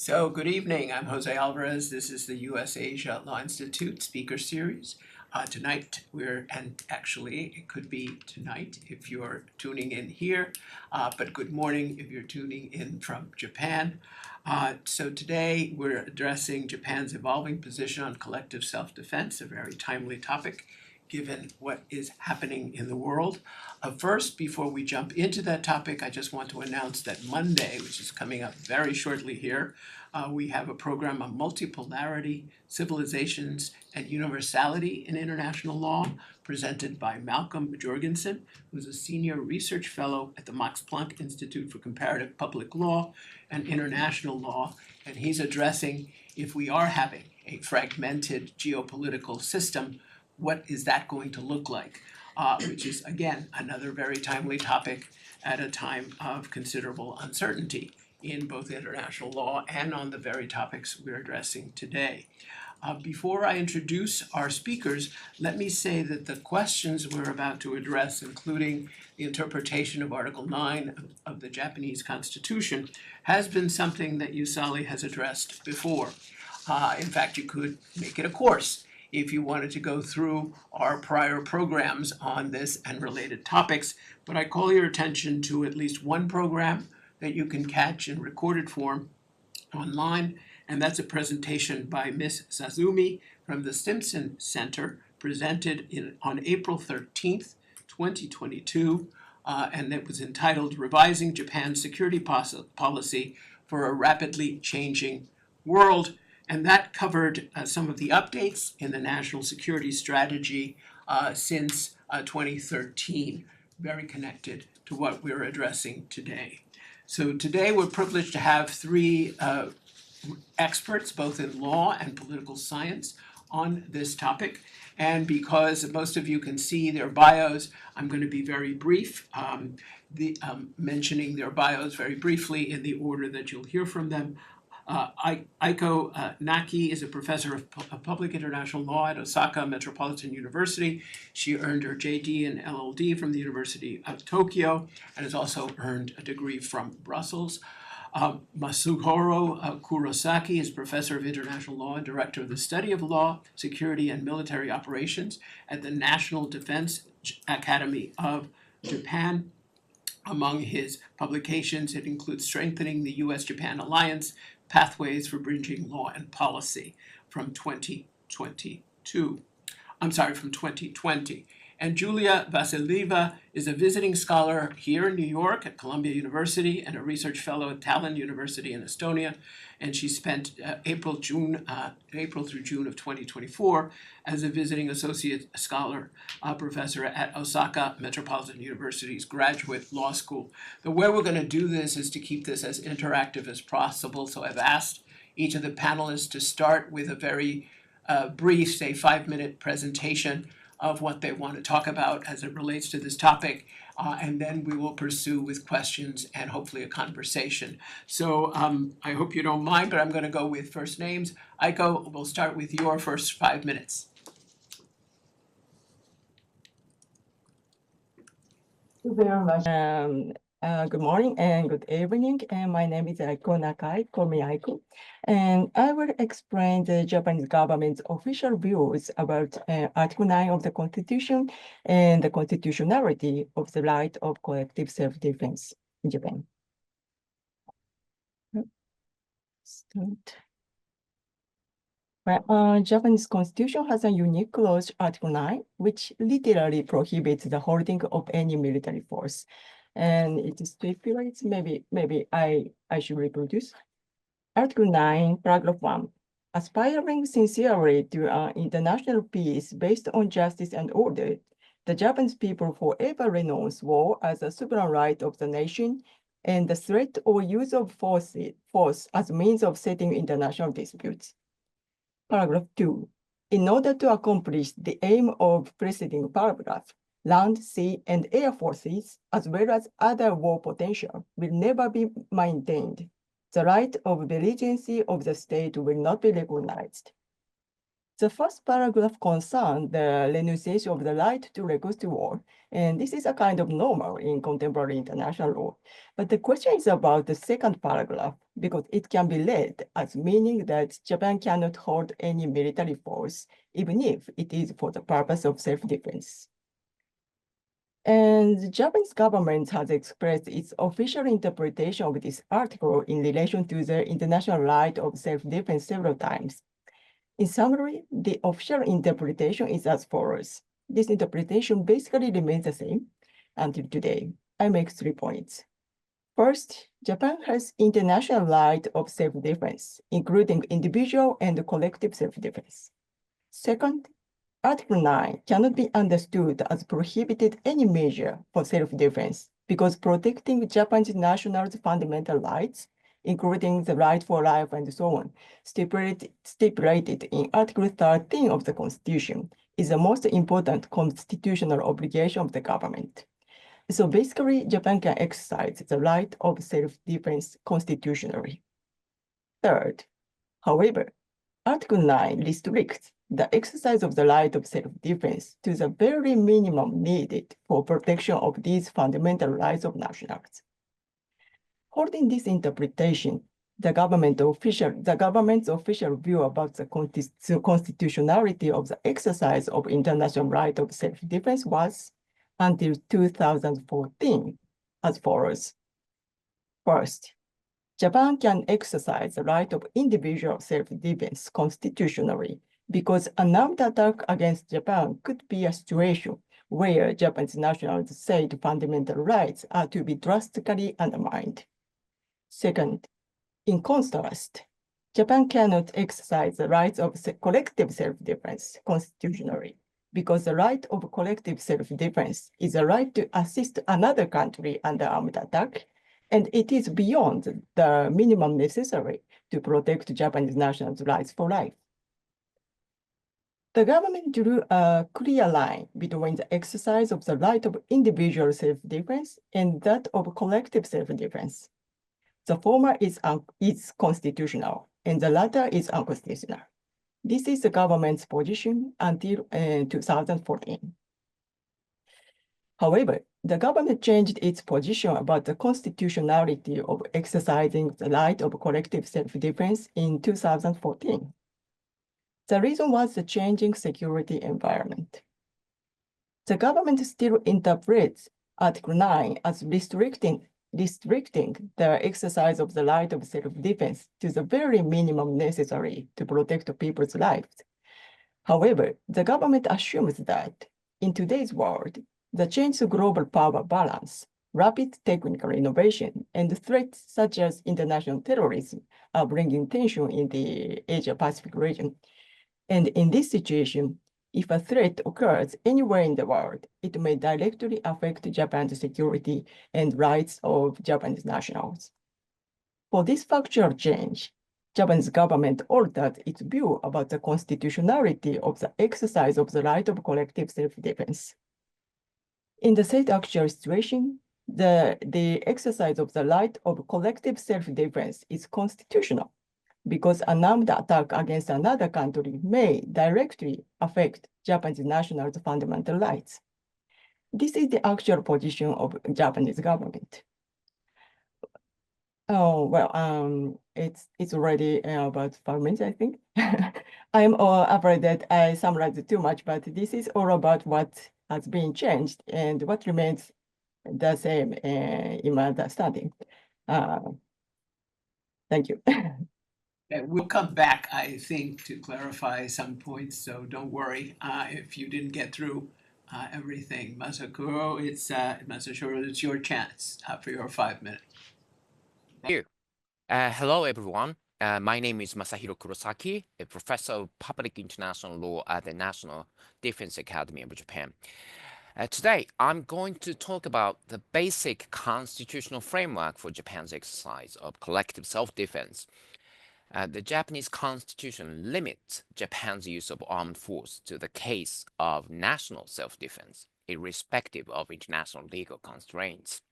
So, good evening. I'm Jose Alvarez. This is the U.S. Asia Law Institute speaker series. Tonight, and actually, it could be tonight if you're tuning in here, but good morning if you're tuning in from Japan. So today, we're addressing Japan's evolving position on collective self-defense, a very timely topic given what is happening in the world. First, before we jump into that topic, I just want to announce that Monday, which is coming up very shortly here, we have a program on multipolarity, civilizations, and universality in international law, presented by Malcolm Jorgensen, who's a senior research fellow at the Max Planck Institute for Comparative Public Law and International Law, and he's addressing if we are having a fragmented geopolitical system, what is that going to look like? Which is, again, another very timely topic at a time of considerable uncertainty in both international law and on the very topics we're addressing today. Before I introduce our speakers, let me say that the questions we're about to address, including the interpretation of Article 9 of the Japanese Constitution, has been something that USALI has addressed before. In fact, you could make it a course if you wanted to go through our prior programs on this and related topics, but I call your attention to at least one program that you can catch in recorded form online, and that's a presentation by Ms. Sazumi from the Simpson Center, presented on April 13th, 2022, and it was entitled Revising Japan's Security Policy for a Rapidly Changing World. And that covered some of the updates in the national security strategy since 2013, very connected to what we're addressing today. So today we're privileged to have three experts, both in law and political science, on this topic. And because most of you can see their bios, I'm going to be very brief, mentioning their bios very briefly in the order that you'll hear from them. Aiko Naki is a professor of public international law at Osaka Metropolitan University. She earned her JD and LLD from the University of Tokyo and has also earned a degree from Brussels. Masuhiro Kurosaki is professor of international law and director of the study of law, security, and military operations at the National Defense Academy of Japan. Among his publications, it includes Strengthening the U.S.-Japan Alliance, Pathways for Bridging Law and Policy from 2020. And Julia Vasilieva is a visiting scholar here in New York at Columbia University and a research fellow at Tallinn University in Estonia. And she spent April through June of 2024 as a visiting associate scholar professor at Osaka Metropolitan University's Graduate Law School. The way we're going to do this is to keep this as interactive as possible. So I've asked each of the panelists to start with a very brief, say 5-minute presentation of what they want to talk about as it relates to this topic, and then we will pursue with questions and hopefully a conversation. So I hope you don't mind, but I'm going to go with first names. Aiko, we'll start with your first 5 minutes. Thank you very much. Good morning and good evening. And my name is Aiko Nakai, call me Aiko. And I will explain the Japanese government's official views about Article 9 of the Constitution and the constitutionality of the right of collective self-defense in Japan. Start. Japanese Constitution has a unique clause, Article 9, which literally prohibits the holding of any military force. And it stipulates, maybe I should reproduce. Article 9, paragraph 1. Aspiring sincerely to international peace based on justice and order, the Japanese people forever renounce war as a sovereign right of the nation and the threat or use of force as means of settling international disputes. Paragraph 2. In order to accomplish the aim of preceding paragraph, land, sea, and air forces, as well as other war potential, will never be maintained. The right of belligerence of the state will not be recognized. The first paragraph concerns the renunciation of the right to request war, and this is a kind of normal in contemporary international law. But the question is about the second paragraph, because it can be read as meaning that Japan cannot hold any military force, even if it is for the purpose of self-defense. And the Japanese government has expressed its official interpretation of this article in relation to the international right of self-defense several times. In summary, the official interpretation is as follows. This interpretation basically remains the same until today. I make 3 points. First, Japan has international right of self-defense, including individual and collective self-defense. Second, Article 9 cannot be understood as prohibited any measure for self-defense because protecting Japanese nationals' fundamental rights, including the right for life and so on, stipulated in Article 13 of the Constitution, is the most important constitutional obligation of the government. So basically, Japan can exercise the right of self-defense constitutionally. Third, however, Article 9 restricts the exercise of the right of self-defense to the very minimum needed for protection of these fundamental rights of nationals. Holding this interpretation, the government's official view about the constitutionality of the exercise of international right of self-defense was, until 2014, as follows. First, Japan can exercise the right of individual self-defense constitutionally because an armed attack against Japan could be a situation where Japanese nationals said fundamental rights are to be drastically undermined. Second, in contrast, Japan cannot exercise the rights of collective self-defense constitutionally because the right of collective self-defense is a right to assist another country under armed attack, and it is beyond the minimum necessary to protect Japanese nationals' rights for life. The government drew a clear line between the exercise of the right of individual self-defense and that of collective self-defense. The former is constitutional, and the latter is unconstitutional. This is the government's position until 2014. However, the government changed its position about the constitutionality of exercising the right of collective self-defense in 2014. The reason was the changing security environment. The government still interprets Article 9 as restricting the exercise of the right of self-defense to the very minimum necessary to protect people's lives. However, the government assumes that in today's world, the change to global power balance, rapid technical innovation, and threats such as international terrorism are bringing tension in the Asia-Pacific region. And in this situation, if a threat occurs anywhere in the world, it may directly affect Japan's security and rights of Japanese nationals. For this factual change, Japan's government altered its view about the constitutionality of the exercise of the right of collective self-defense. In the said actual situation, the exercise of the right of collective self-defense is constitutional because an armed attack against another country may directly affect Japanese nationals' fundamental rights. This is the actual position of Japanese government. Oh, well, it's already about 5 minutes, I think. I'm afraid that I summarized too much, but this is all about what has been changed and what remains the same in my understanding. Thank you. We'll come back, I think, to clarify some points, so don't worry if you didn't get through everything. Masashiro, it's your chance for your 5 minutes. Thank you. Hello, everyone. My name is Masahiro Kurosaki, a professor of public international law at the National Defense Academy of Japan. Today, I'm going to talk about the basic constitutional framework for Japan's exercise of collective self-defense. The Japanese constitution limits Japan's use of armed force to the case of national self-defense, irrespective of international legal constraints.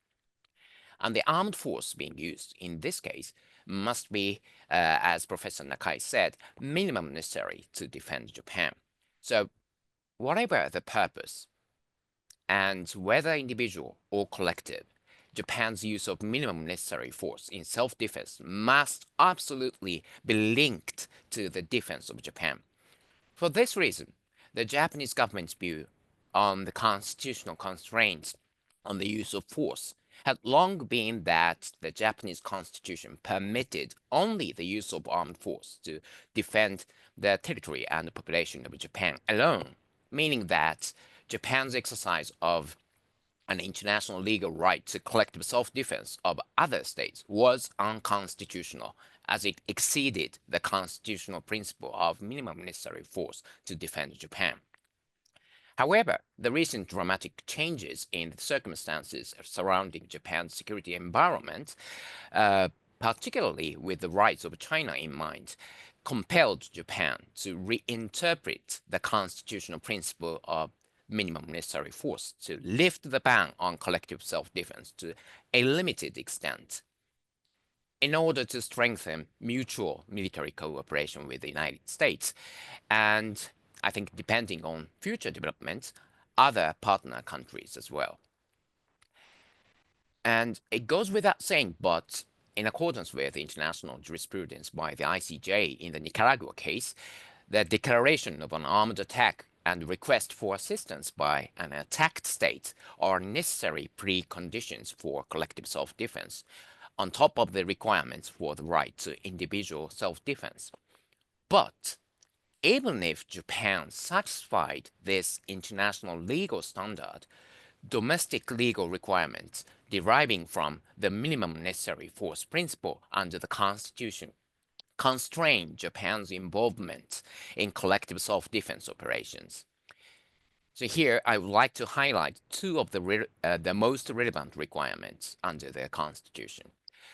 And the armed force being used in this case must be, as Professor Nakai said, minimum necessary to defend Japan. So whatever the purpose, and whether individual or collective, Japan's use of minimum necessary force in self-defense must absolutely be linked to the defense of Japan. For this reason, the Japanese government's view on the constitutional constraints on the use of force had long been that the Japanese constitution permitted only the use of armed force to defend the territory and the population of Japan alone, meaning that Japan's exercise of an international legal right to collective self-defense of other states was unconstitutional, as it exceeded the constitutional principle of minimum necessary force to defend Japan. However, the recent dramatic changes in the circumstances surrounding Japan's security environment, particularly with the rise of China in mind, compelled Japan to reinterpret the constitutional principle of minimum necessary force to lift the ban on collective self-defense to a limited extent in order to strengthen mutual military cooperation with the United States, and I think depending on future developments, other partner countries as well. And it goes without saying, but in accordance with international jurisprudence by the ICJ in the Nicaragua case, the declaration of an armed attack and request for assistance by an attacked state are necessary preconditions for collective self-defense, on top of the requirements for the right to individual self-defense. But even if Japan satisfied this international legal standard, domestic legal requirements deriving from the minimum necessary force principle under the Constitution constrain Japan's involvement in collective self-defense operations. So here I would like to highlight two of the most relevant requirements under the Constitution.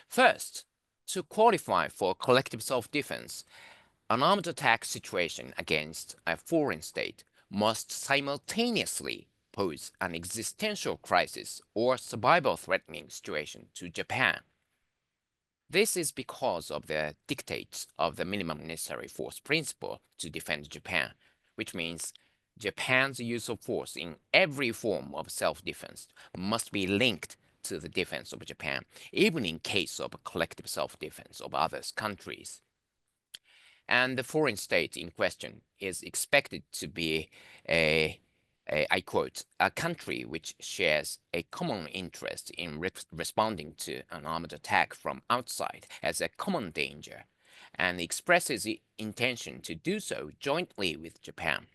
First, to qualify for collective self-defense, an armed attack situation against a foreign state must simultaneously pose an existential crisis or survival-threatening situation to Japan. This is because of the dictates of the minimum necessary force principle to defend Japan, which means Japan's use of force in every form of self-defense must be linked to the defense of Japan, even in case of collective self-defense of other countries. And the foreign state in question is expected to be I quote, a country which shares a common interest in responding to an armed attack from outside as a common danger, and expresses the intention to do so jointly with Japan.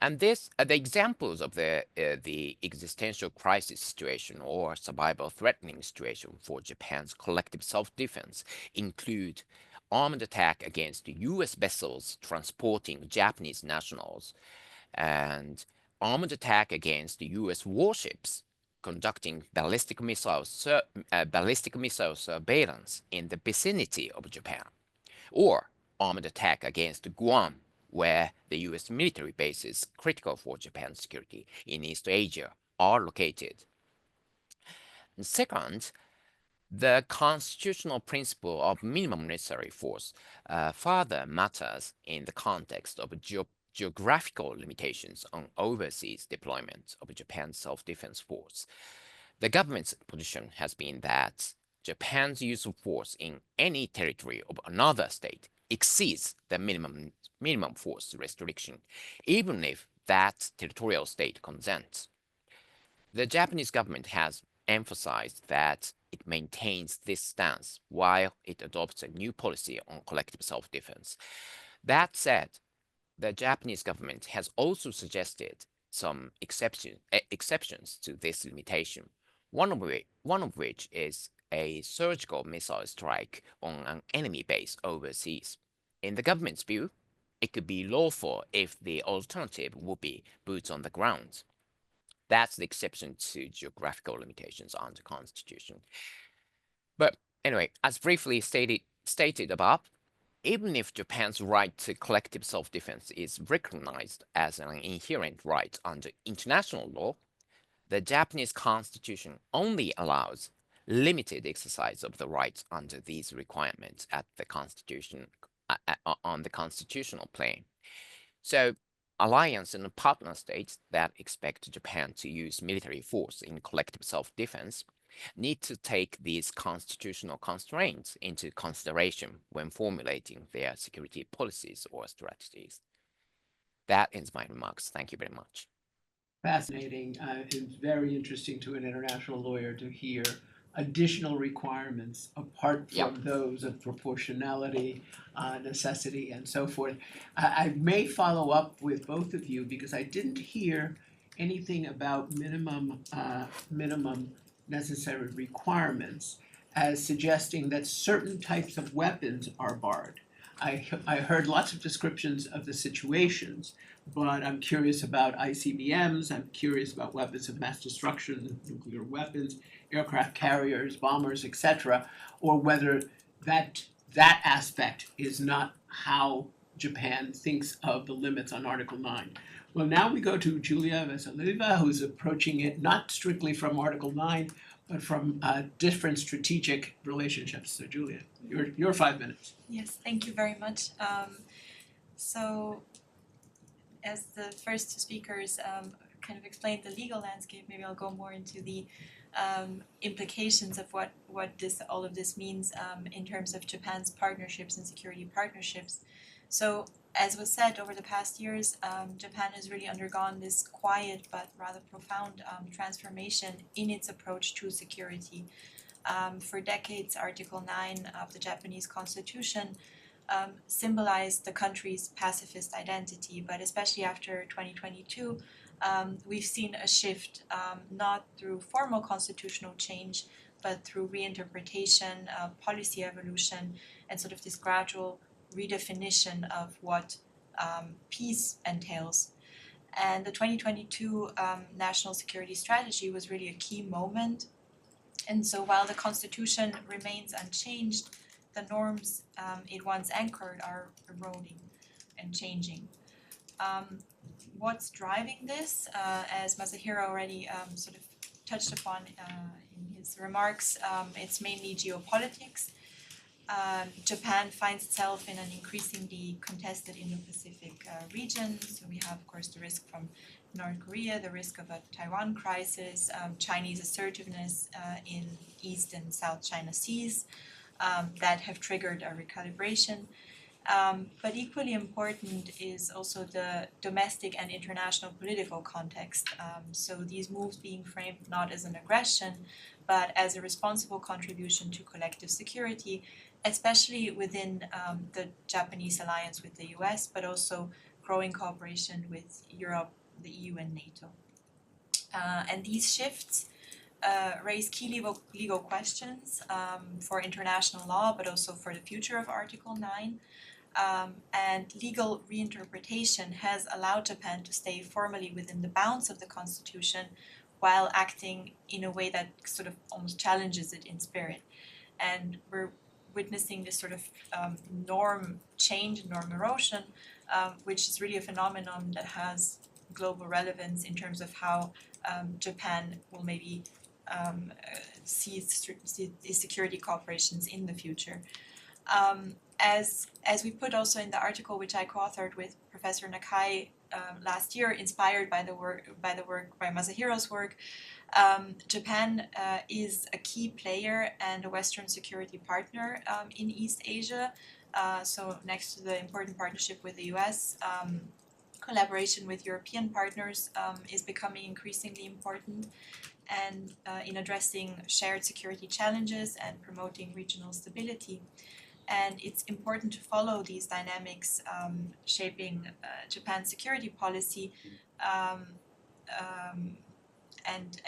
And this, the examples of the existential crisis situation or survival-threatening situation for Japan's collective self-defense include armed attack against U.S. vessels transporting Japanese nationals, and armed attack against U.S. warships conducting ballistic missile surveillance in the vicinity of Japan, or armed attack against Guam, where the U.S. military bases critical for Japan's security in East Asia are located. And second, the constitutional principle of minimum necessary force further matters in the context of geographical limitations on overseas deployment of Japan's self-defense force. The government's position has been that Japan's use of force in any territory of another state exceeds the minimum force restriction, even if that territorial state consents. The Japanese government has emphasized that it maintains this stance while it adopts a new policy on collective self-defense. That said, the Japanese government has also suggested some exceptions to this limitation, one of which is a surgical missile strike on an enemy base overseas. In the government's view, it could be lawful if the alternative would be boots on the ground. That's the exception to geographical limitations on the Constitution. But anyway, as briefly stated above, even if Japan's right to collective self-defense is recognized as an inherent right under international law, the Japanese Constitution only allows limited exercise of the rights under these requirements at the on the constitutional plane. So alliance and partner states that expect Japan to use military force in collective self-defense need to take these constitutional constraints into consideration when formulating their security policies or strategies. That ends my remarks. Thank you very much. Fascinating. It's very interesting to an international lawyer to hear additional requirements apart from those of proportionality, necessity, and so forth. I may follow up with both of you because I didn't hear anything about minimum necessary requirements as suggesting that certain types of weapons are barred. I heard lots of descriptions of the situations, but I'm curious about ICBMs, I'm curious about weapons of mass destruction, nuclear weapons, aircraft carriers, bombers, etc., or whether that aspect is not how Japan thinks of the limits on Article 9. Well, now we go to Julia Veselova, who's approaching it not strictly from Article 9, but from different strategic relationships. So Julia, your 5 minutes. Yes, thank you very much. So as the first two speakers kind of explained the legal landscape, maybe I'll go more into the implications of what all of this means in terms of Japan's partnerships and security partnerships. So as was said, over the past years, Japan has really undergone this quiet but rather profound transformation in its approach to security. For decades, Article 9 of the Japanese Constitution symbolized the country's pacifist identity, but especially after 2022, we've seen a shift, not through formal constitutional change, but through reinterpretation, policy evolution, and sort of this gradual redefinition of what peace entails. And the 2022 National Security Strategy was really a key moment. And so while the Constitution remains unchanged, the norms it once anchored are eroding and changing. What's driving this, as Masahiro already sort of touched upon in his remarks, it's mainly geopolitics. Japan finds itself in an increasingly contested Indo-Pacific region. So we have, of course, the risk from North Korea, the risk of a Taiwan crisis, Chinese assertiveness in East and South China Seas that have triggered a recalibration. But equally important is also the domestic and international political context. So these moves being framed not as an aggression, but as a responsible contribution to collective security, especially within the Japanese alliance with the US, but also growing cooperation with Europe, the EU, and NATO. And these shifts raise key legal questions for international law, but also for the future of Article 9. And legal reinterpretation has allowed Japan to stay formally within the bounds of the Constitution while acting in a way that sort of almost challenges it in spirit. And we're witnessing this sort of norm change, norm erosion, which is really a phenomenon that has global relevance in terms of how Japan will maybe see security cooperations in the future. As we put also in the article which I co-authored with Professor Nakai last year, inspired by Masahiro's work, Japan is a key player and a Western security partner in East Asia. So next to the important partnership with the US, collaboration with European partners is becoming increasingly important, and in addressing shared security challenges and promoting regional stability. And it's important to follow these dynamics shaping Japan's security policy and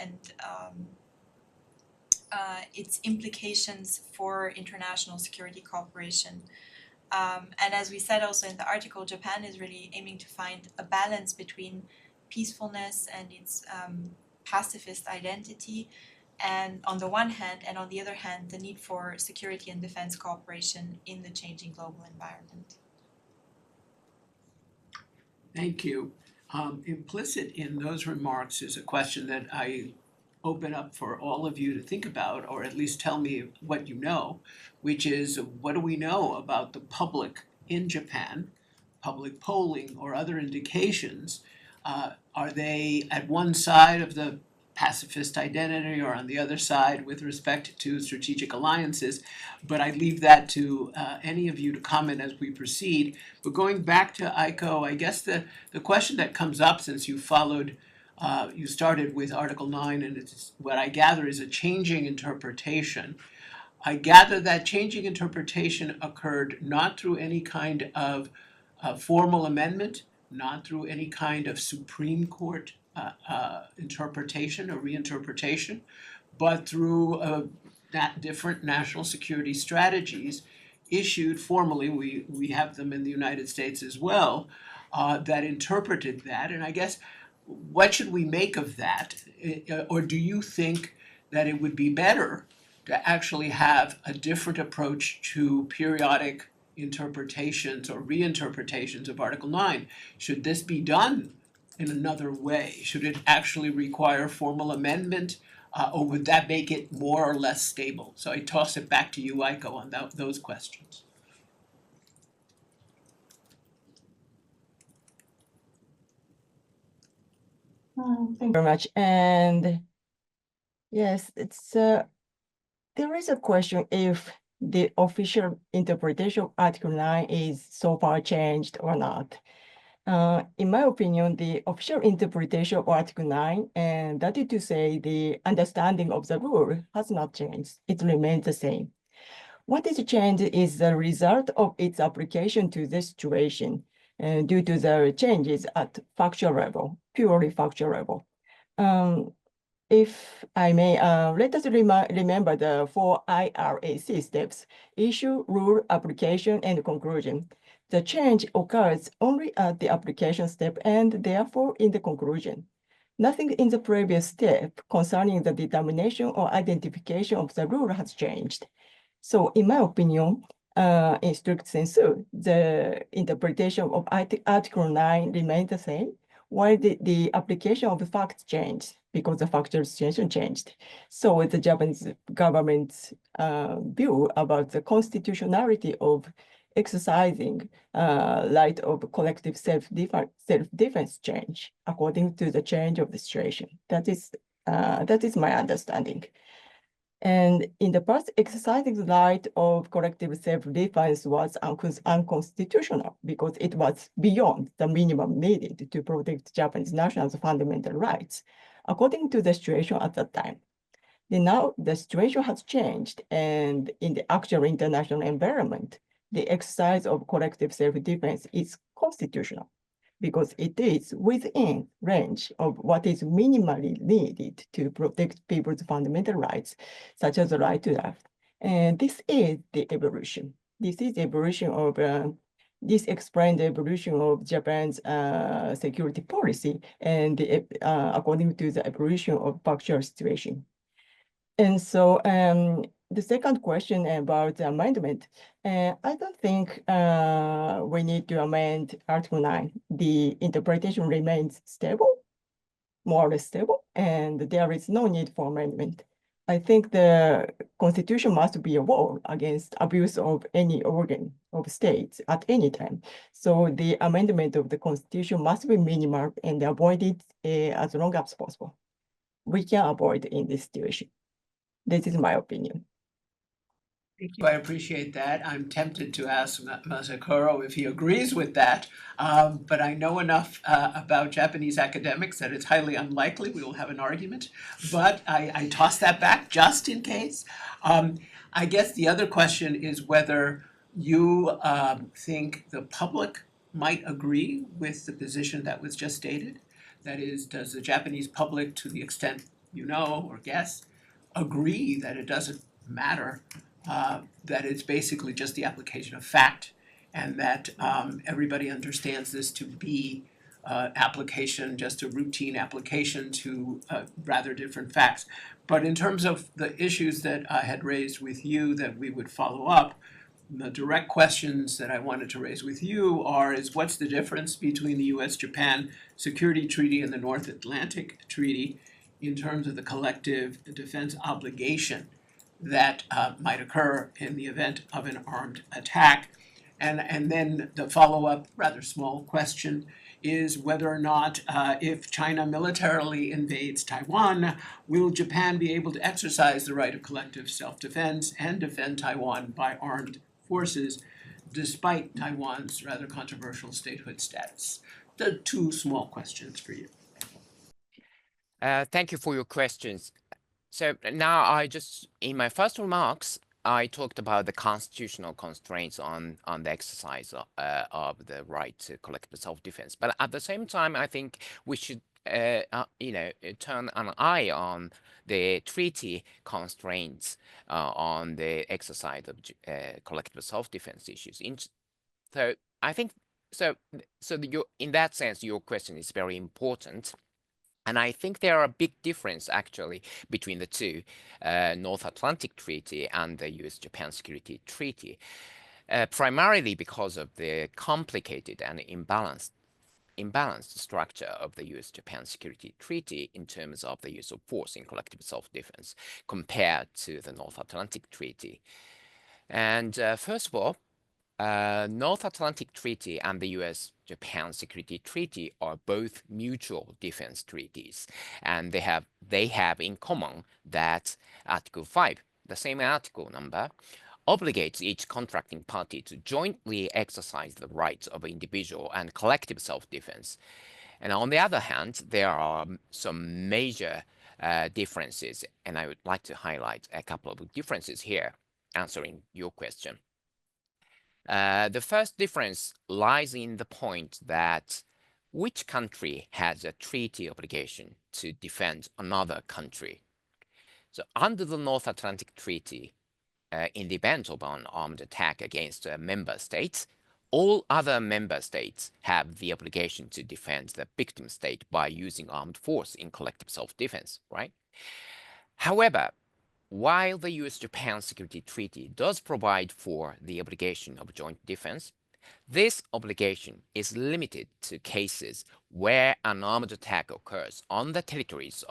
its implications for international security cooperation. And as we said also in the article, Japan is really aiming to find a balance between peacefulness and its pacifist identity, and on the one hand, and on the other hand, the need for security and defense cooperation in the changing global environment. Thank you. Implicit in those remarks is a question that I open up for all of you to think about, or at least tell me what you know, which is, what do we know about the public in Japan, public polling or other indications? Are they at one side of the pacifist identity or on the other side with respect to strategic alliances? But I leave that to any of you to comment as we proceed. But going back to Aiko, I guess the question that comes up, since you followed, you started with Article 9, and it's what I gather is a changing interpretation. I gather that changing interpretation occurred not through any kind of formal amendment, not through any kind of Supreme Court interpretation or reinterpretation, but through different national security strategies issued formally. We have them in the United States as well, that interpreted that. And I guess, what should we make of that? Or do you think that it would be better to actually have a different approach to periodic interpretations or reinterpretations of Article 9? Should this be done in another way? Should it actually require formal amendment, or would that make it more or less stable? So I toss it back to you, Aiko, on those questions. Thank you very much. And yes, it's there is a question if the official interpretation of Article 9 is so far changed or not. In my opinion, the official interpretation of Article 9, and that is to say the understanding of the rule, has not changed. It remains the same. What is changed is the result of its application to this situation, due to the changes at factual level, purely factual level. If I may, let us remember the 4 IRAC steps: issue, rule, application, and conclusion. The change occurs only at the application step and therefore in the conclusion. Nothing in the previous step concerning the determination or identification of the rule has changed. So in my opinion, in strict sense, the interpretation of Article 9 remains the same, while the application of the facts changed because the factual situation changed. So the Japanese government's view about the constitutionality of exercising right of collective self-defense change according to the change of the situation. That is my understanding. And in the past, exercising the right of collective self-defense was unconstitutional because it was beyond the minimum needed to protect Japanese nationals' fundamental rights, according to the situation at that time. Then now the situation has changed, and in the actual international environment, the exercise of collective self-defense is constitutional because it is within range of what is minimally needed to protect people's fundamental rights, such as the right to life. And this is the evolution. This is the evolution of, this explains the evolution of Japan's security policy and according to the evolution of factual situation. And so the second question about the amendment, I don't think we need to amend Article 9. The interpretation remains stable, more or less stable, and there is no need for amendment. I think the Constitution must be a wall against abuse of any organ of states at any time. So the amendment of the Constitution must be minimal and avoided as long as possible. We can avoid in this situation. This is my opinion. Thank you. I appreciate that. I'm tempted to ask Masakuro if he agrees with that, but I know enough about Japanese academics that it's highly unlikely we will have an argument, but I toss that back just in case. I guess the other question is whether you think the public might agree with the position that was just stated. That is, does the Japanese public, to the extent you know or guess, agree that it doesn't matter, that it's basically just the application of fact, and that everybody understands this to be application, just a routine application to rather different facts. But in terms of the issues that I had raised with you that we would follow up, the direct questions that I wanted to raise with you is what's the difference between the US-Japan Security Treaty and the North Atlantic Treaty? in terms of the collective defense obligation that might occur in the event of an armed attack. And then the follow-up, rather small question is whether or not if China militarily invades Taiwan, will Japan be able to exercise the right of collective self-defense and defend Taiwan by armed forces despite Taiwan's rather controversial statehood status? The two small questions for you. Thank you for your questions. So now in my first remarks, I talked about the constitutional constraints on the exercise of the right to collective self-defense. But at the same time, I think we should, turn an eye on the treaty constraints on the exercise of collective self-defense issues. So I think in that sense, your question is very important. And I think there are a big difference actually between the two, North Atlantic Treaty and the US-Japan Security Treaty, primarily because of the complicated and imbalanced structure of the US-Japan Security Treaty in terms of the use of force in collective self-defense compared to the North Atlantic Treaty. And first of all, North Atlantic Treaty and the US-Japan Security Treaty are both mutual defense treaties, and they have in common that Article 5, the same article number, obligates each contracting party to jointly exercise the rights of individual and collective self-defense. And on the other hand, there are some major differences, and I would like to highlight a couple of differences here, answering your question. The first difference lies in the point that which country has a treaty obligation to defend another country. So under the North Atlantic Treaty, in the event of an armed attack against a member state, all other member states have the obligation to defend the victim state by using armed force in collective self-defense, right? However, while the US-Japan Security Treaty does provide for the obligation of joint defense, this obligation is limited to cases where an armed attack occurs on the territories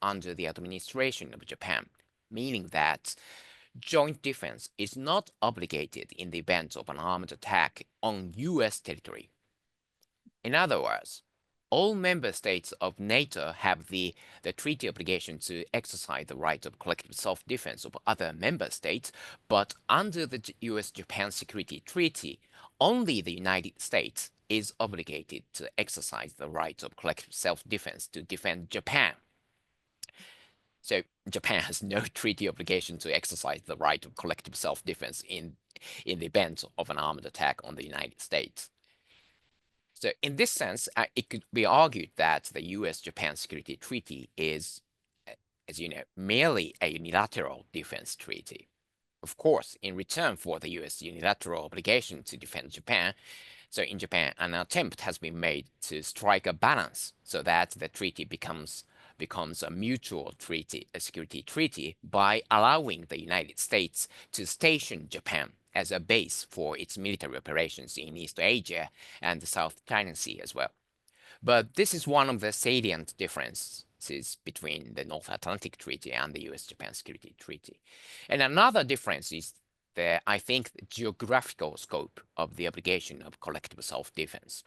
under the administration of Japan, meaning that joint defense is not obligated in the event of an armed attack on US territory. In other words, all member states of NATO have the treaty obligation to exercise the right of collective self-defense of other member states, but under the US-Japan Security Treaty, only the United States is obligated to exercise the right of collective self-defense to defend Japan. So Japan has no treaty obligation to exercise the right of collective self-defense in the event of an armed attack on the United States. So in this sense, it could be argued that the US-Japan Security Treaty is, as you know, merely a unilateral defense treaty. Of course, in return for the US unilateral obligation to defend Japan, so in Japan, an attempt has been made to strike a balance so that the treaty becomes a mutual treaty, a security treaty, by allowing the United States to station Japan as a base for its military operations in East Asia and the South China Sea as well. But this is one of the salient differences between the North Atlantic Treaty and the US-Japan Security Treaty. And another difference is the geographical scope of the obligation of collective self-defense.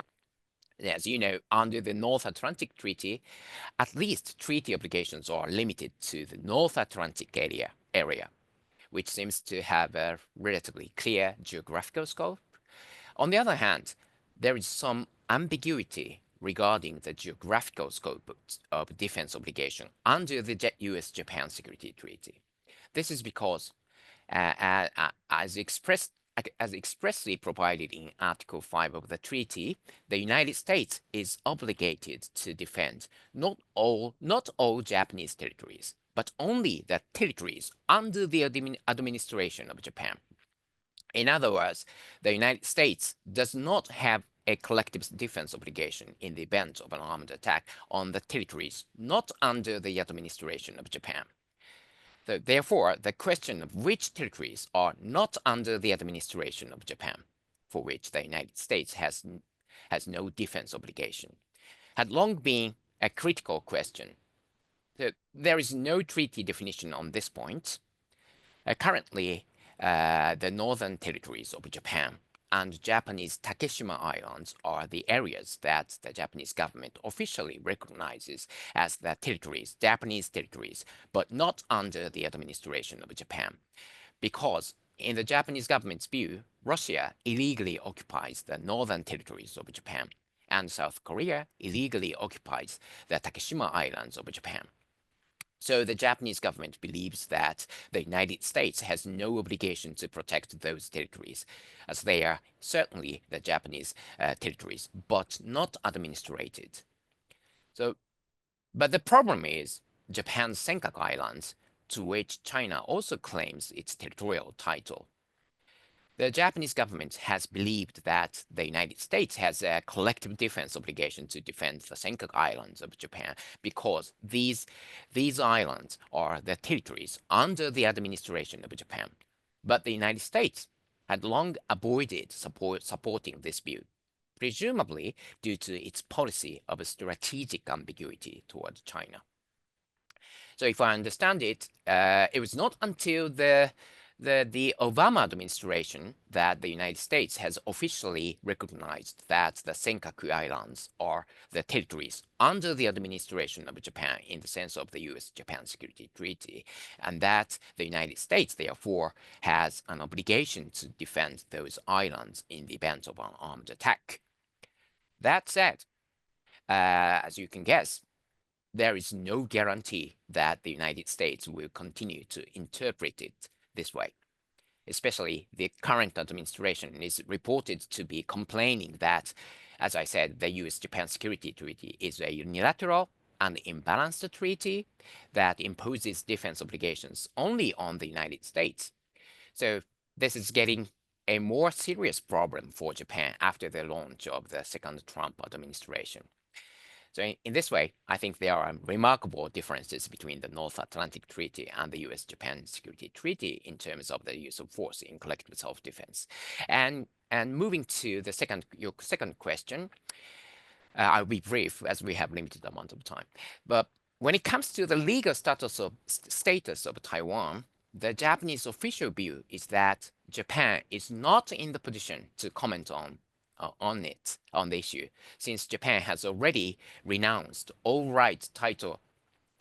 As you know, under the North Atlantic Treaty, at least treaty obligations are limited to the North Atlantic area, which seems to have a relatively clear geographical scope. On the other hand, there is some ambiguity regarding the geographical scope of defense obligation under the US-Japan Security Treaty. This is because, as expressly provided in Article 5 of the treaty, the United States is obligated to defend not all Japanese territories, but only the territories under the administration of Japan. In other words, the United States does not have a collective defense obligation in the event of an armed attack on the territories not under the administration of Japan. So therefore, the question of which territories are not under the administration of Japan, for which the United States has no defense obligation, had long been a critical question. So there is no treaty definition on this point. Currently, the northern territories of Japan and Japanese Takeshima Islands are the areas that the Japanese government officially recognizes as the territories, Japanese territories, but not under the administration of Japan. Because in the Japanese government's view, Russia illegally occupies the northern territories of Japan, and South Korea illegally occupies the Takeshima Islands of Japan. So the Japanese government believes that the United States has no obligation to protect those territories, as they are certainly the Japanese territories, but not administrated. So, but the problem is Japan's Senkaku Islands, to which China also claims its territorial title. The Japanese government has believed that the United States has a collective defense obligation to defend the Senkaku Islands of Japan because these islands are the territories under the administration of Japan. But the United States had long avoided supporting this view, presumably due to its policy of strategic ambiguity toward China. So if I understand it, it was not until the Obama administration that the United States has officially recognized that the Senkaku Islands are the territories under the administration of Japan in the sense of the US-Japan Security Treaty, and that the United States, therefore, has an obligation to defend those islands in the event of an armed attack. That said, as you can guess, there is no guarantee that the United States will continue to interpret it this way. Especially the current administration is reported to be complaining that, as I said, the US-Japan Security Treaty is a unilateral and imbalanced treaty that imposes defense obligations only on the United States. So this is getting a more serious problem for Japan after the launch of the second Trump administration. So in this way, I think there are remarkable differences between the North Atlantic Treaty and the US-Japan Security Treaty in terms of the use of force in collective self-defense. And moving to the your second question, I'll be brief as we have limited amount of time. But when it comes to the legal status of Taiwan, the Japanese official view is that Japan is not in the position to comment on the issue, since Japan has already renounced all right, title,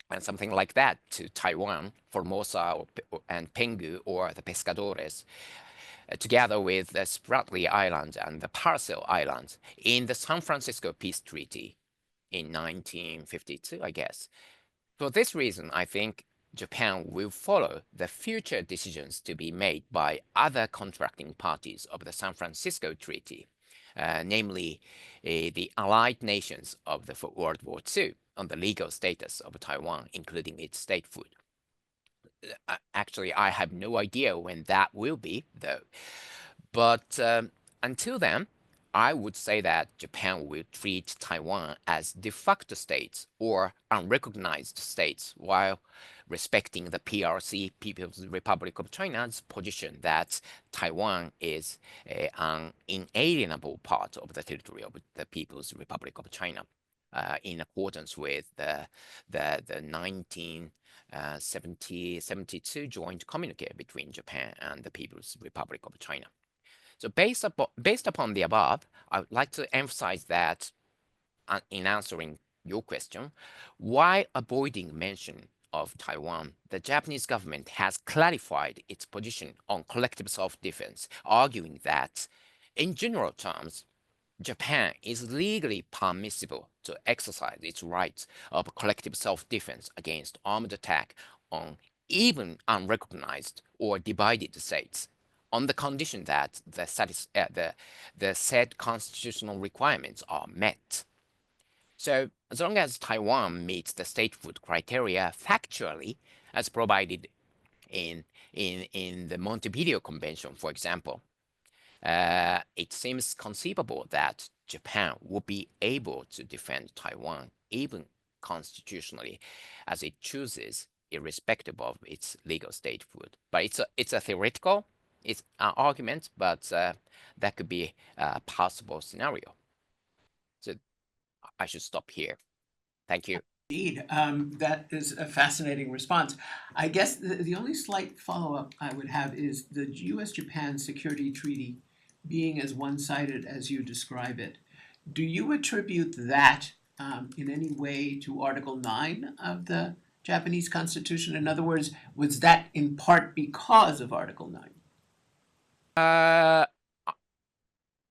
and something like that to Taiwan, Formosa and Penghu or the Pescadores, together with the Spratly Islands and the Paracel Islands in the San Francisco Peace Treaty in 1952, I guess. For this reason, I think Japan will follow the future decisions to be made by other contracting parties of the San Francisco Treaty, namely the allied nations of the World War II, on the legal status of Taiwan, including its statehood. Actually, I have no idea when that will be, though. But until then, I would say that Japan will treat Taiwan as de facto states or unrecognized states while respecting the PRC, People's Republic of China's position that Taiwan is an inalienable part of the territory of the People's Republic of China, in accordance with the 1972 joint communique between Japan and the People's Republic of China. So based upon the above, I would like to emphasize that in answering your question, while avoiding mention of Taiwan, the Japanese government has clarified its position on collective self-defense, arguing that, in general terms, Japan is legally permissible to exercise its rights of collective self-defense against armed attack on even unrecognized or divided states, on the condition that the said constitutional requirements are met. So as long as Taiwan meets the statehood criteria factually, as provided in the Montevideo Convention, for example, it seems conceivable that Japan would be able to defend Taiwan even constitutionally as it chooses, irrespective of its legal statehood. But it's a theoretical argument, but that could be a possible scenario. So I should stop here. Thank you. Indeed, that is a fascinating response. I guess the only slight follow-up I would have is the US-Japan Security Treaty being as one-sided as you describe it. Do you attribute that in any way to Article 9 of the Japanese Constitution? In other words, was that in part because of Article 9?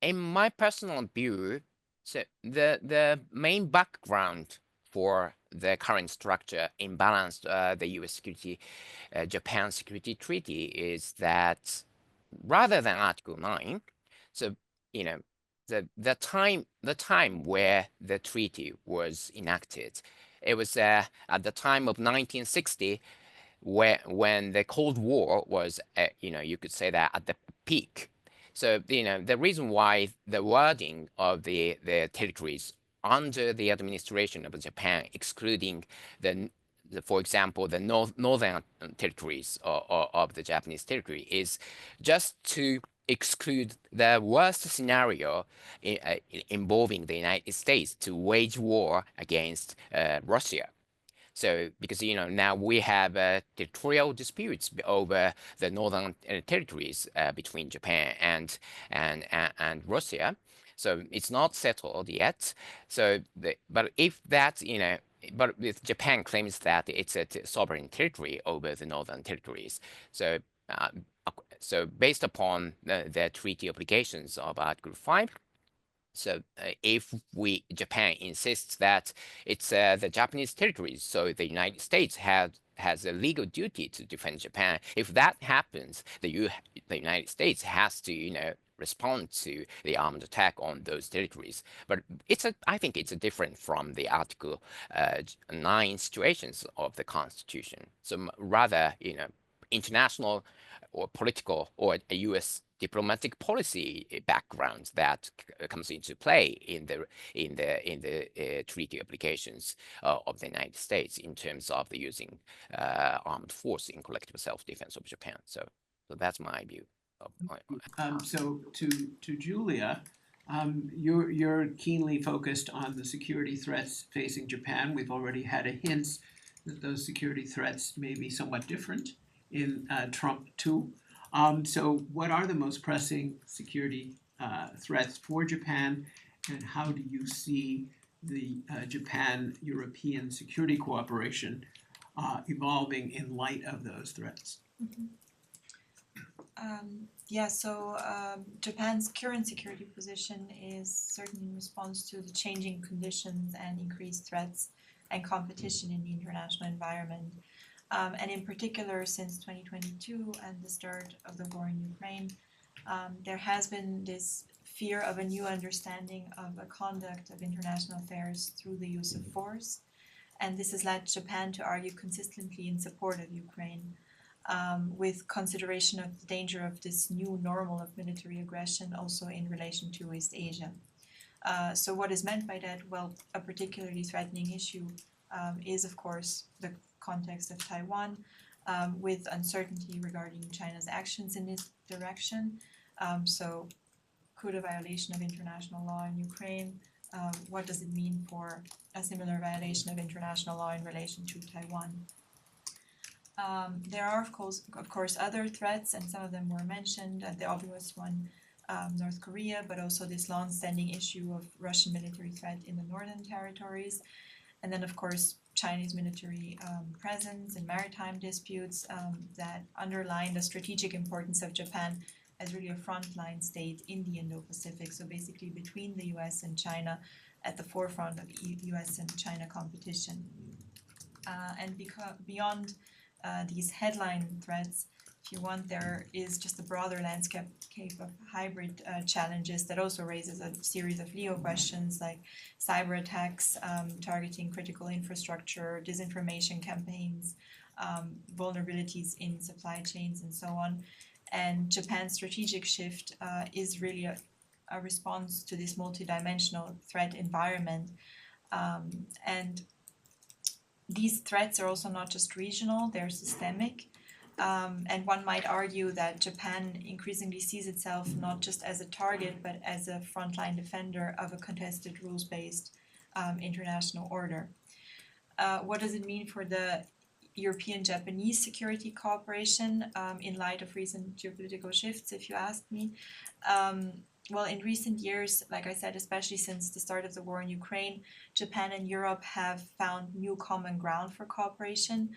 In my personal view, so the main background for the current structure imbalance, the U.S. security, Japan security treaty is that rather than Article 9, so the time where the treaty was enacted, it was at the time of 1960, when the Cold War was, you could say that at the peak. So the reason why the wording of the territories under the administration of Japan, excluding for example, the northern territories of the Japanese territory, is just to exclude the worst scenario involving the United States to wage war against Russia. So because now we have territorial disputes over the northern territories between Japan and Russia. So it's not settled yet. So but if that but if Japan claims that it's a sovereign territory over the northern territories, so so based upon the treaty obligations of Article 5. So if Japan insists that it's the Japanese territories, so the United States has a legal duty to defend Japan. If that happens, the United States has to respond to the armed attack on those territories. But I think it's different from the Article 9 situations of the Constitution. So rather, international or political or a U.S. diplomatic policy background that comes into play in the treaty applications of the United States in terms of the using armed force in collective self-defense of Japan. So that's my view. So to Julia, you're keenly focused on the security threats facing Japan. We've already had a hint that those security threats may be somewhat different in Trump 2. So what are the most pressing security threats for Japan, and how do you see the Japan-European security cooperation evolving in light of those threats? Japan's current security position is certainly in response to the changing conditions and increased threats and competition in the international environment. And in particular, since 2022 and the start of the war in Ukraine, there has been this fear of a new understanding of the conduct of international affairs through the use of force. And this has led Japan to argue consistently in support of Ukraine, with consideration of the danger of this new normal of military aggression also in relation to East Asia. So what is meant by that? Well, a particularly threatening issue is, of course, the context of Taiwan, with uncertainty regarding China's actions in this direction. So could a violation of international law in Ukraine, what does it mean for a similar violation of international law in relation to Taiwan? There are, of course, other threats, and some of them were mentioned. The obvious one, North Korea, but also this long-standing issue of Russian military threat in the northern territories. And then, of course, Chinese military presence in maritime disputes that underline the strategic importance of Japan as really a frontline state in the Indo-Pacific, so basically between the US and China, at the forefront of US and China competition. And beyond these headline threats, if you want, there is just a broader landscape of hybrid challenges that also raises a series of Leo questions like cyber attacks targeting critical infrastructure, disinformation campaigns, vulnerabilities in supply chains, and so on. And Japan's strategic shift is really a response to this multidimensional threat environment. And these threats are also not just regional, they're systemic. And one might argue that Japan increasingly sees itself not just as a target, but as a frontline defender of a contested rules-based international order. What does it mean for the European-Japanese security cooperation in light of recent geopolitical shifts, if you ask me? Well, in recent years, like I said, especially since the start of the war in Ukraine, Japan and Europe have found new common ground for cooperation.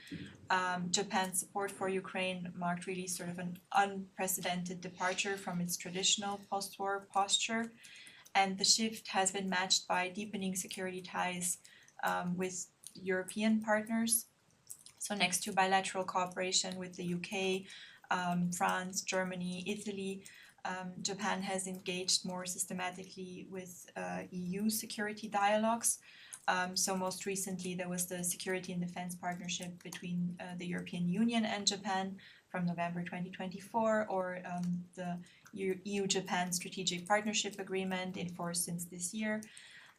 Japan's support for Ukraine marked really sort of an unprecedented departure from its traditional post-war posture, and the shift has been matched by deepening security ties with European partners. So next to bilateral cooperation with the UK, France, Germany, Italy, Japan has engaged more systematically with EU security dialogues. So most recently, there was the Security and Defense Partnership between the European Union and Japan from November 2024, or the EU-Japan Strategic Partnership Agreement in force since this year.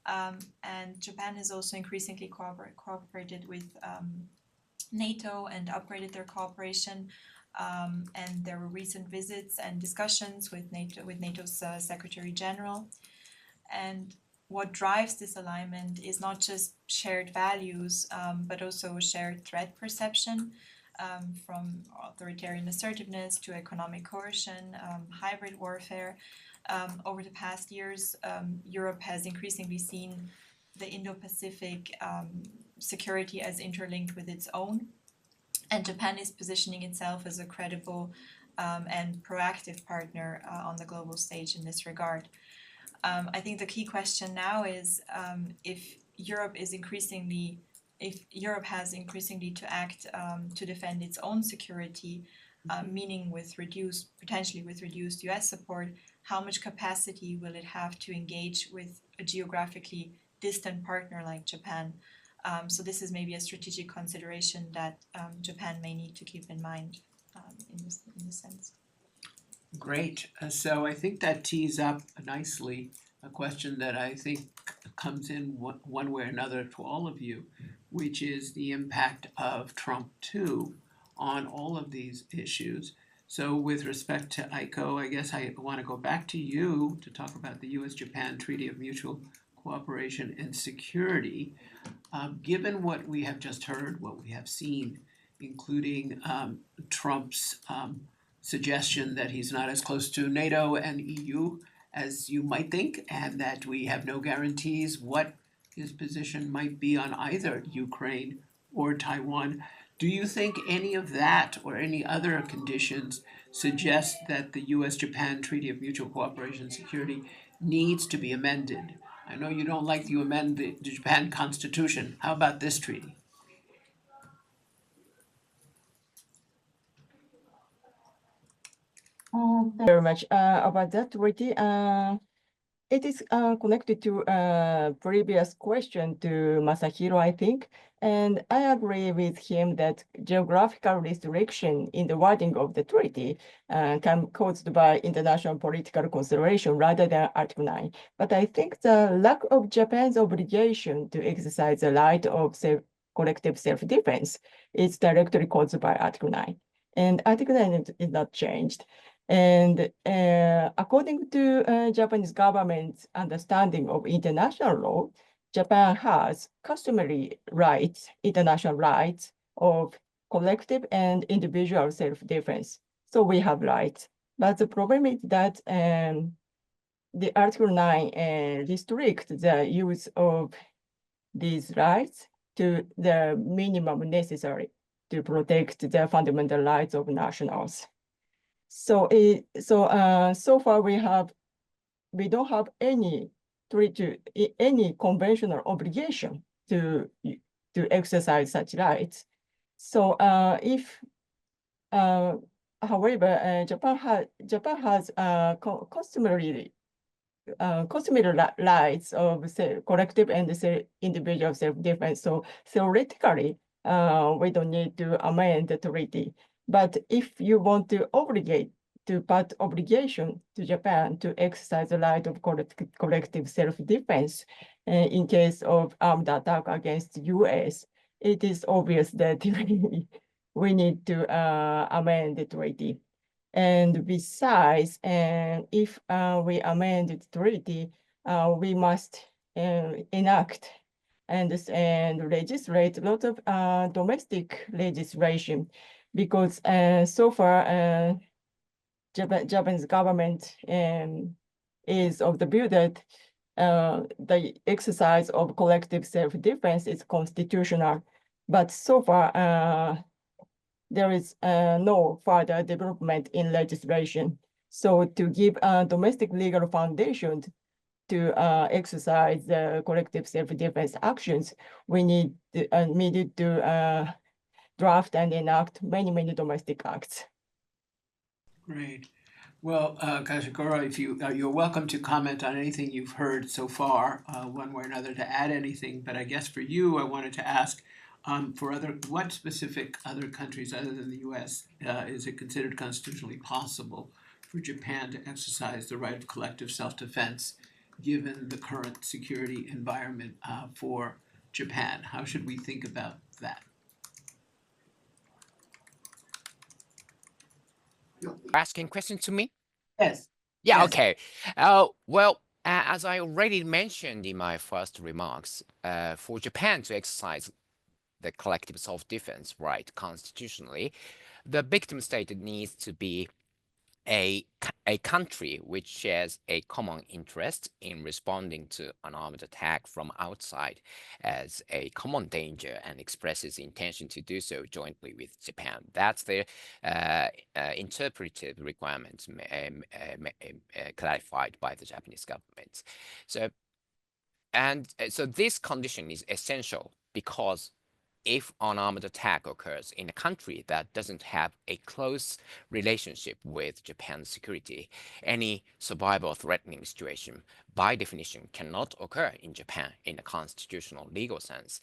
And Japan has also increasingly cooperated with NATO and upgraded their cooperation. And there were recent visits and discussions with NATO's Secretary General. And what drives this alignment is not just shared values, but also shared threat perception, from authoritarian assertiveness to economic coercion, hybrid warfare. Over the past years, Europe has increasingly seen the Indo-Pacific security as interlinked with its own. And Japan is positioning itself as a credible and proactive partner on the global stage in this regard. I think the key question now is if Europe has increasingly to act to defend its own security, meaning potentially with reduced US support, how much capacity will it have to engage with a geographically distant partner like Japan? So this is maybe a strategic consideration that Japan may need to keep in mind in this sense. Great. So I think that tees up nicely a question that I think comes in one way or another to all of you, which is the impact of Trump 2 on all of these issues. So with respect to Aiko, I guess I want to go back to you to talk about the US-Japan Treaty of Mutual Cooperation and Security. Given what we have just heard, what we have seen, including Trump's suggestion that he's not as close to NATO and EU as you might think, and that we have no guarantees what his position might be on either Ukraine or Taiwan, do you think any of that or any other conditions suggest that the US-Japan Treaty of Mutual Cooperation and Security needs to be amended? I know you don't like to amend the Japan Constitution. How about this treaty? Thank you very much. About that treaty, it is connected to a previous question to Masahiro, I think. And I agree with him that geographical restriction in the wording of the treaty can be caused by international political consideration rather than Article 9. But I think the lack of Japan's obligation to exercise the right of collective self-defense is directly caused by Article 9. And Article 9 is not changed. And according to Japanese government's understanding of international law, Japan has customary rights, international rights of collective and individual self-defense. So we have rights. But the problem is that the Article 9 restricts the use of these rights to the minimum necessary to protect the fundamental rights of nationals. So so far we don't have any conventional obligation to exercise such rights. So however, Japan has customary rights of collective and individual self-defense. So theoretically, we don't need to amend the treaty. But if you want to put obligation to Japan to exercise the right of collective self-defense in case of armed attack against the US, it is obvious that we need to amend the treaty. And besides, if we amend the treaty, we must enact and legislate a lot of domestic legislation, because so far Japanese government is of the view that the exercise of collective self-defense is constitutional, but so far there is no further development in legislation. So to give domestic legal foundations to exercise the collective self-defense actions, we needed to draft and enact many domestic acts. Great. Well, Kashiguro, if you're welcome to comment on anything you've heard so far, one way or another, to add anything. But I guess for you, I wanted to ask, what specific other countries other than the U.S. Is it considered constitutionally possible for Japan to exercise the right of collective self-defense, given the current security environment for Japan? How should we think about that? Asking questions to me? Yes. Yeah, Yes. okay. Well, as I already mentioned in my first remarks, for Japan to exercise the collective self-defense right constitutionally, the victim state needs to be a country which shares a common interest in responding to an armed attack from outside as a common danger and expresses intention to do so jointly with Japan. That's the interpreted requirements clarified by the Japanese government. So this condition is essential because if an armed attack occurs in a country that doesn't have a close relationship with Japan's security, any survival threatening situation, by definition, cannot occur in Japan in a constitutional legal sense.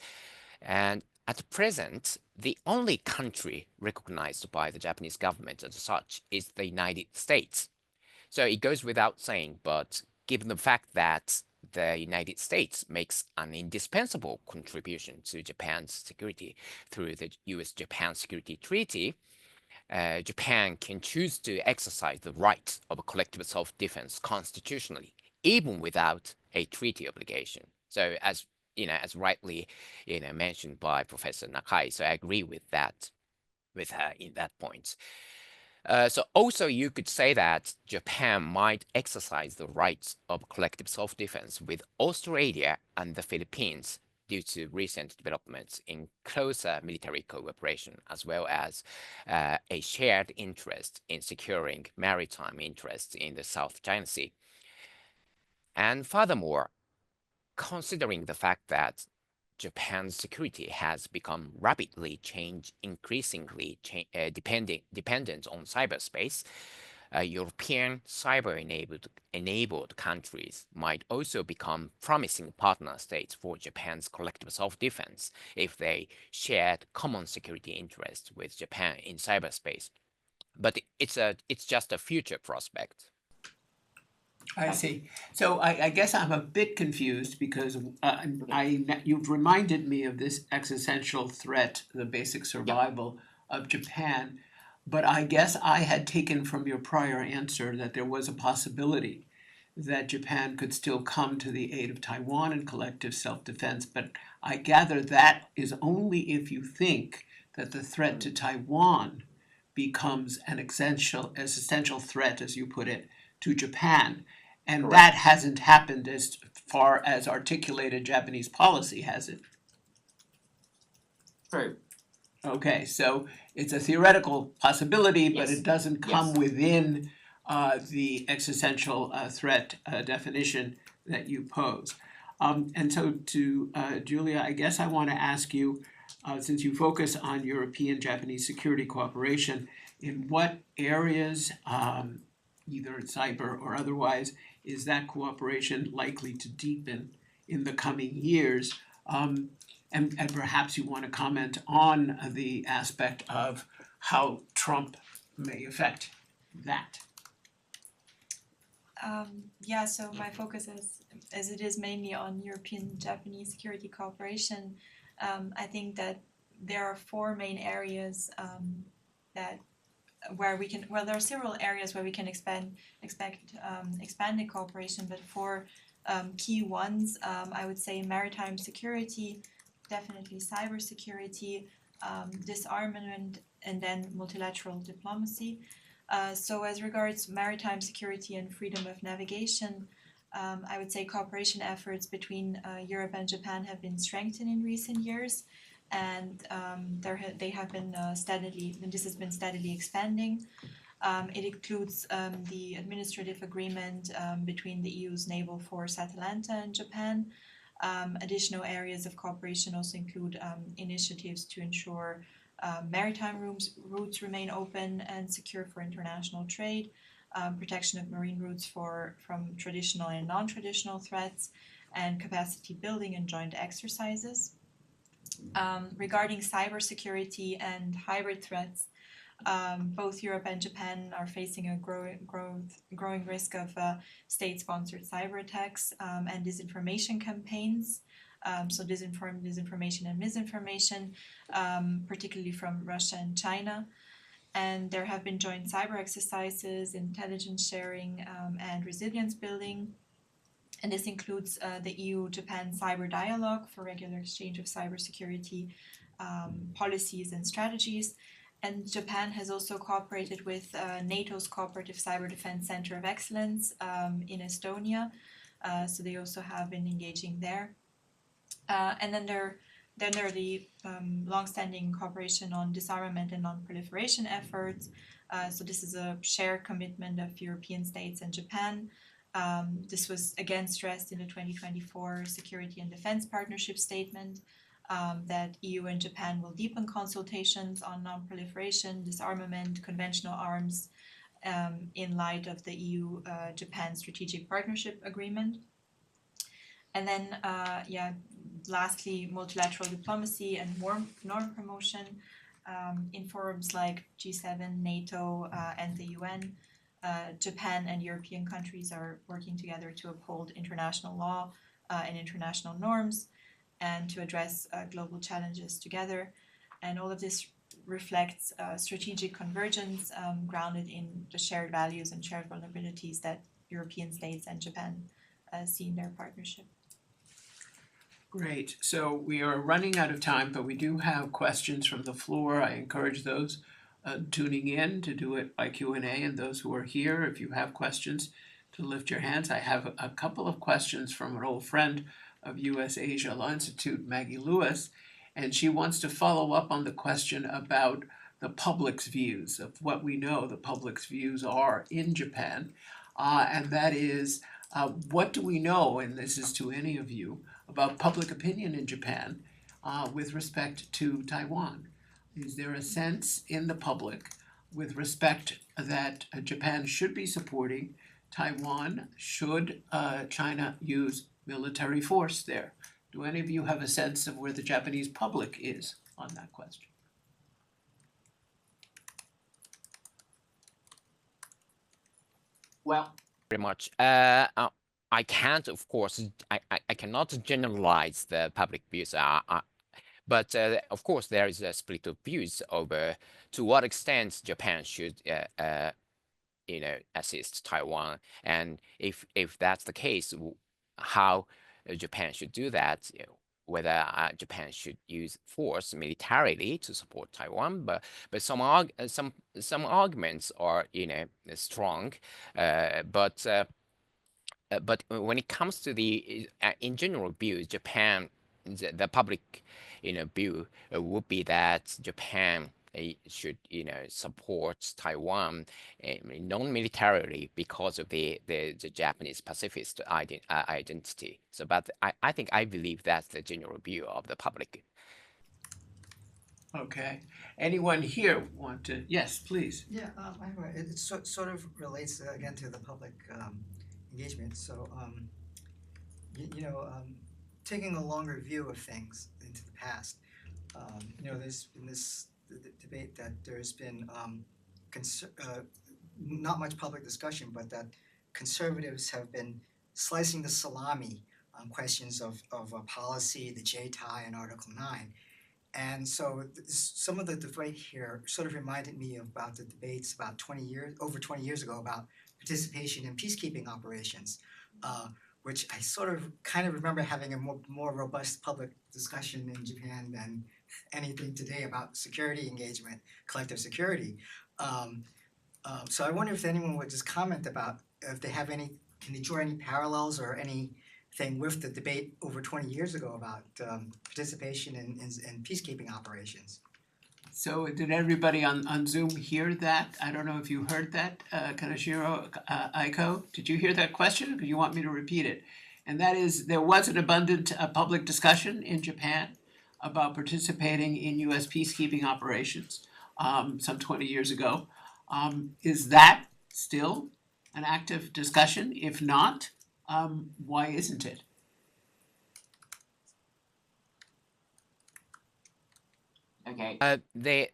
And at present, the only country recognized by the Japanese government as such is the United States. So it goes without saying, but given the fact that the United States makes an indispensable contribution to Japan's security through the US-Japan Security Treaty, Japan can choose to exercise the right of collective self-defense constitutionally, even without a treaty obligation. So as rightly mentioned by Professor Nakai, so I agree with her in that point. So also you could say that Japan might exercise the rights of collective self-defense with Australia and the Philippines due to recent developments in closer military cooperation, as well as a shared interest in securing maritime interests in the South China Sea. And furthermore, considering the fact that Japan's security has become rapidly increasingly dependent on cyberspace, European cyber-enabled countries might also become promising partner states for Japan's collective self-defense if they shared common security interests with Japan in cyberspace. But it's just a future prospect. I see. So I guess I'm a bit confused because you've reminded me of this existential threat, the basic survival of Japan. But I guess I had taken from your prior answer that there was a possibility that Japan could still come to the aid of Taiwan in collective self-defense. But I gather that is only if you think that the threat to Taiwan becomes an existential threat, as you put it, to Japan. And Correct. That hasn't happened as far as articulated Japanese policy, has it? True. Okay, so it's a theoretical possibility, but Yes. it doesn't come Yes. within the existential threat definition that you pose. And so to Julia, I guess I want to ask you, since you focus on European-Japanese security cooperation, in what areas, either cyber or otherwise, is that cooperation likely to deepen in the coming years? And perhaps you want to comment on the aspect of how Trump may affect that. Yeah, so my focus as it is mainly on European-Japanese security cooperation, I think that there are four main areas there are several areas where we can expand the cooperation, but four Key ones, I would say maritime security, definitely cybersecurity, disarmament, and then multilateral diplomacy. So as regards maritime security and freedom of navigation, I would say cooperation efforts between Europe and Japan have been strengthened in recent years, and they have been this has been steadily expanding. It includes the administrative agreement between the EU's naval force Atalanta and Japan. Additional areas of cooperation also include initiatives to ensure maritime routes remain open and secure for international trade, protection of marine routes from traditional and non-traditional threats, and capacity building and joint exercises. Regarding cybersecurity and hybrid threats, both Europe and Japan are facing a growing risk of state-sponsored cyber attacks and disinformation campaigns. So disinformation and misinformation, particularly from Russia and China. And there have been joint cyber exercises, intelligence sharing, and resilience building. And this includes the EU-Japan Cyber Dialogue for regular exchange of cybersecurity policies and strategies. And Japan has also cooperated with NATO's Cooperative Cyber Defense Center of Excellence in Estonia. So they also have been engaging there. And then there are the longstanding cooperation on disarmament and non-proliferation efforts. So this is a shared commitment of European states and Japan. This was again stressed in the 2024 Security and Defense Partnership Statement that EU and Japan will deepen consultations on non-proliferation, disarmament, conventional arms in light of the EU-Japan Strategic Partnership Agreement. And then, lastly, multilateral diplomacy and norm promotion in forums like G7, NATO, and the UN. Japan and European countries are working together to uphold international law and international norms and to address global challenges together. And all of this reflects strategic convergence grounded in the shared values and shared vulnerabilities that European states and Japan see in their partnership. Great. So we are running out of time, but we do have questions from the floor. I encourage those tuning in to do it by Q&A, and those who are here, if you have questions, to lift your hands. I have a couple of questions from an old friend of US Asia Law Institute, Maggie Lewis, and she wants to follow up on the question about the public's views, of what we know the public's views are in Japan, and that is, what do we know, and this is to any of you, about public opinion in Japan with respect to Taiwan? Is there a sense in the public with respect that Japan should be supporting Taiwan should China use military force there? Do any of you have a sense of where the Japanese public is on that question? Well, Very much. I can't, of course, I cannot generalize the public views. But of course, there is a split of views over to what extent Japan should, assist Taiwan, and if that's the case, how Japan should do that. Whether Japan should use force militarily to support Taiwan, but some arguments are strong, but when it comes to the in general view, Japan, the public view would be that Japan should support Taiwan non-militarily because of the Japanese pacifist identity. So, but I believe that's the general view of the public. okay. Anyone here want to? Yes, please. Yeah, it sort of relates again to the public engagement. So, taking a longer view of things into the past, there's been this debate that there's been not much public discussion, but that conservatives have been slicing the salami on questions of policy, the J-tie and Article 9. And so some of the debate here sort of reminded me about the debates over 20 years ago about participation in peacekeeping operations, which I sort of kind of remember having a more robust public discussion in Japan than anything today about security engagement, collective security. So I wonder if anyone would just comment about if they have any, can they draw any parallels or anything with the debate over 20 years ago about participation in peacekeeping operations. So did everybody on Zoom hear that? I don't know if you heard that, Kaneshiro Aiko. Did you hear that question, or do you want me to repeat it? And that is, there was an abundant public discussion in Japan about participating in US peacekeeping operations some 20 years ago. Is that still an active discussion? If not, why isn't it? Okay. The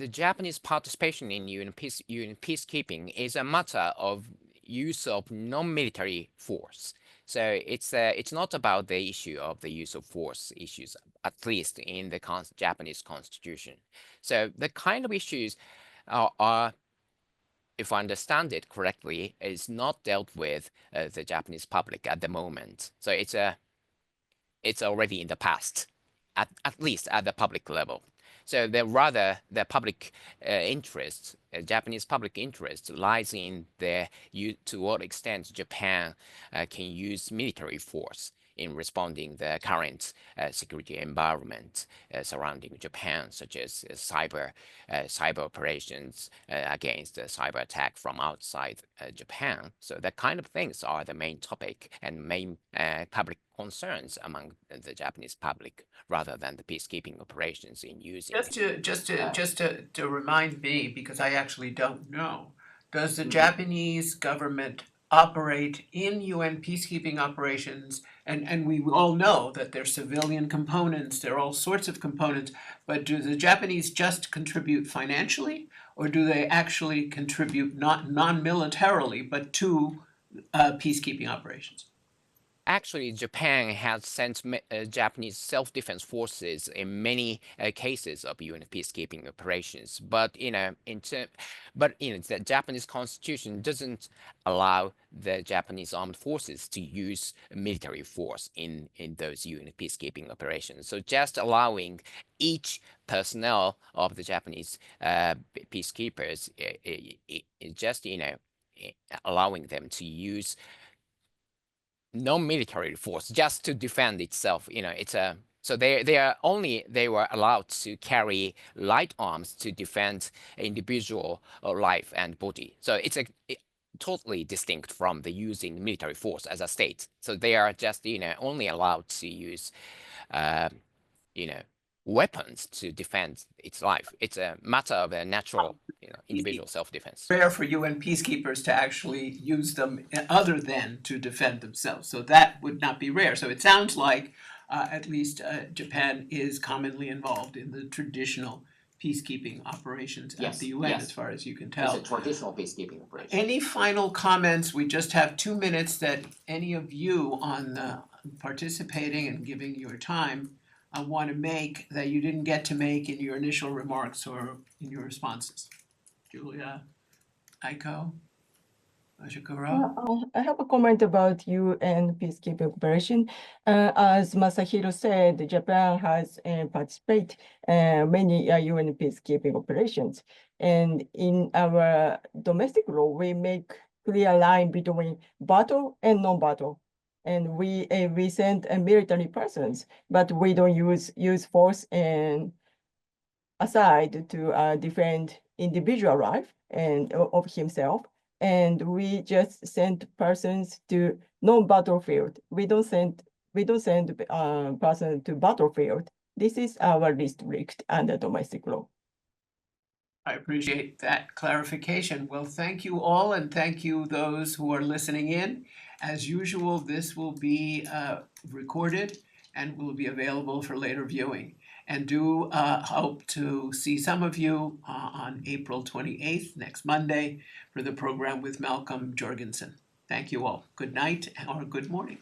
Japanese participation in UN peacekeeping is a matter of use of non-military force. So it's not about the issue of the use of force issues, at least in the Japanese constitution. So the kind of issues are, if I understand it correctly, is not dealt with the Japanese public at the moment. So it's already in the past, at least at the public level. So the public interest, Japanese public interest, lies in to what extent Japan can use military force in responding the current security environment surrounding Japan, such as cyber operations against cyber attack from outside Japan. So that kind of things are the main topic and main public concerns among the Japanese public, rather than the peacekeeping operations in using. Just to remind me, because I actually don't know, does the Japanese government operate in UN peacekeeping operations? And we all know that there's civilian components, there are all sorts of components, but do the Japanese just contribute financially, or do they actually contribute not non-militarily, but to peacekeeping operations? Actually, Japan has sent Japanese self-defense forces in many cases of UN peacekeeping operations. But the Japanese constitution doesn't allow the Japanese armed forces to use military force in those UN peacekeeping operations. So just allowing each personnel of the Japanese peacekeepers, just allowing them to use non-military force just to defend itself. So they were allowed to carry light arms to defend individual life and body. So it's totally distinct from the using military force as a state. So they are just only allowed to use weapons to defend its life. It's a matter of a natural individual self-defense. Rare for UN peacekeepers to actually use them other than to defend themselves. So that would not be rare. So it sounds like at least Japan is commonly involved in the traditional peacekeeping operations at the UN, as far as you can tell. It's a traditional peacekeeping operation. Any final comments? We just have 2 minutes that any of you on participating and giving your time want to make that you didn't get to make in your initial remarks or in your responses. Julia, Aiko, Ashikuro? I have a comment about UN peacekeeping operation. As Masahiro said, Japan has participated many UN peacekeeping operations. And in our domestic law, we make clear line between battle and non-battle. And we send military persons, but we don't use force and aside to defend individual life and of himself. And we just send persons to non-battlefield. We don't send person to battlefield. This is our restrict under domestic law. I appreciate that clarification. Well, thank you all, and thank you those who are listening in. As usual, this will be recorded and will be available for later viewing. And do hope to see some of you on April 28th, next Monday, for the program with Malcolm Jorgensen. Thank you all. Good night or good morning.